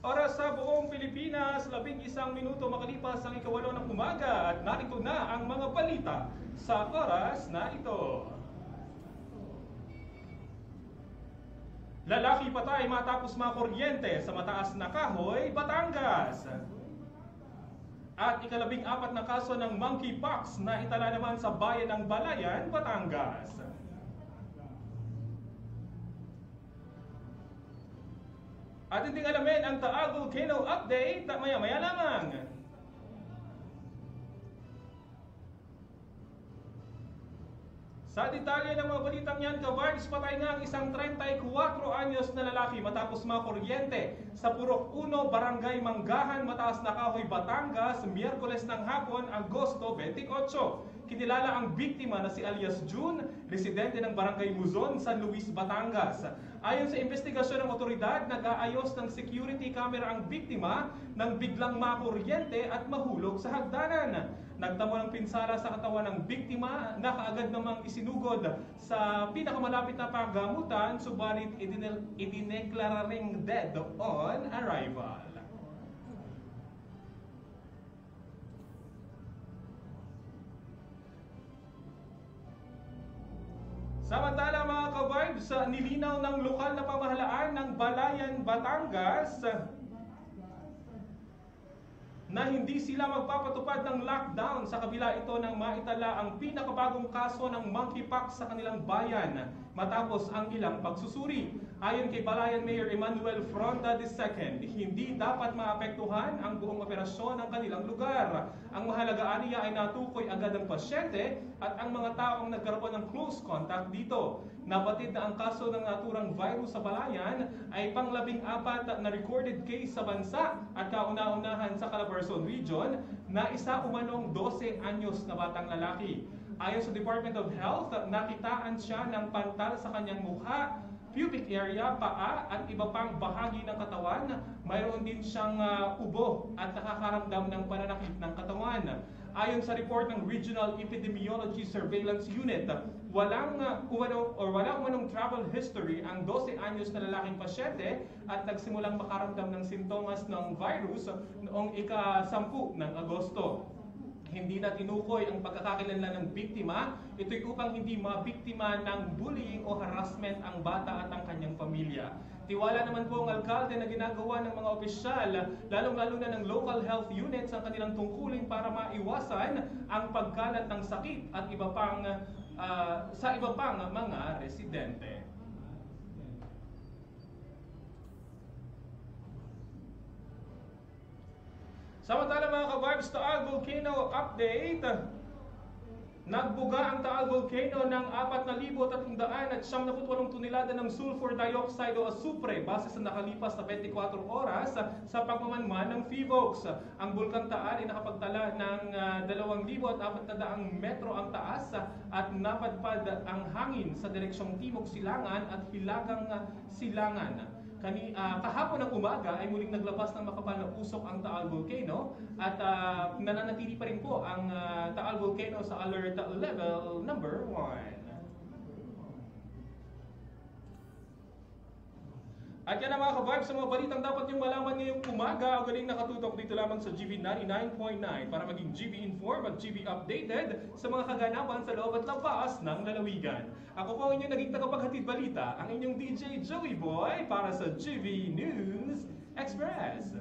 Oras sa buong Pilipinas, 11 minuto makalipas ang ika-8 ng umaga at narito na ang mga balita sa oras na ito. Lalaki patay matapos makuryente sa mataas na kahoy, Batangas. At ika-14 na kaso ng monkeypox na itala naman sa bayan ng Balayan, Batangas. At hindi alamin ang Taal Volcano Update maya-maya lamang. Sa detalye ng mga balitang yan, ka-Vibes, patay nga ang isang 34 anyos na lalaki matapos makuryente sa Purok 1, Barangay Manggahan, Mataas na Kahoy, Batangas, Miyerkules ng hapon, Agosto 28. Kinilala ang biktima na si alias June, residente ng Barangay Muzon, San Luis, Batangas. Ayon sa investigasyon ng otoridad, nag-aayos ng security camera ang biktima nang biglang makuryente at mahulog sa hagdanan. Nagtamo ng pinsala sa katawan ng biktima na kaagad namang isinugod sa pinakamalapit na paggamutan, subalit idineklara ring dead on arrival. Samantala mga ka-Vibes, nilinaw ng lokal na pamahalaan ng Balayan, Batangas na hindi sila magpapatupad ng lockdown sa kabila ito ng maitala ang pinakabagong kaso ng monkeypox sa kanilang bayan matapos ang ilang pagsusuri. Ayon kay Balayan Mayor Emmanuel Fronda II, hindi dapat maapektuhan ang buong operasyon ng kanilang lugar. Ang mahalaga aniya ay natukoy agad ang pasyente at ang mga taong nagkaroon ng close contact dito. Nabatid na ang kaso ng naturang virus sa Balayan ay pang-14 na recorded case sa bansa at kauna-unahan sa Calabarzon Region na isa umanong 12 anyos na batang lalaki. Ayon sa Department of Health, nakitaan siya ng pantal sa kanyang mukha, pubic area, paa at iba pang bahagi ng katawan. Mayroon din siyang ubo at nakakaramdam ng pananakit ng katawan. Ayon sa report ng Regional Epidemiology Surveillance Unit, walang umanong travel history ang 12 anyos na lalaking pasyente at nagsimulang makaramdam ng sintomas ng virus noong ika-10 ng Agosto. Hindi na tinukoy ang pagkakakilanlan ng biktima. Ito'y upang hindi mabiktima ng bullying o harassment ang bata at ang kanyang pamilya. Tiwala naman po ang alkalde na ginagawa ng mga opisyal, lalong-lalo na ng local health units ang kanilang tungkulin para maiwasan ang pagkalat ng sakit at sa iba pang mga residente. Samantala mga ka-Vibes, Taal Volcano Update. Nagbuga ang Taal Volcano ng 4,398 tonelada ng sulfur dioxide o asupre base sa nakalipas na 24 oras sa pagmamanman ng PHIVOLCS. Ang Bulkang Taal ay nakapagtala ng 2,400 metro ang taas at napadpad ang hangin sa direksyong Timog Silangan at Hilagang Silangan. Kahapon ng umaga ay muling naglabas ng makapal na usok ang Taal Volcano at nananatili pa rin po ang Taal Volcano sa alert level number 1. At yan ang mga ka-Vibes sa mga balitang dapat niyong malaman ngayong umaga. O galing nakatutok dito lamang sa GB 99.9 para maging GB informed at GB updated sa mga kaganapan sa loob at labas ng lalawigan. Ako po ang inyong naging tagapaghatid balita, ang inyong DJ Joey Boy para sa GB News Express.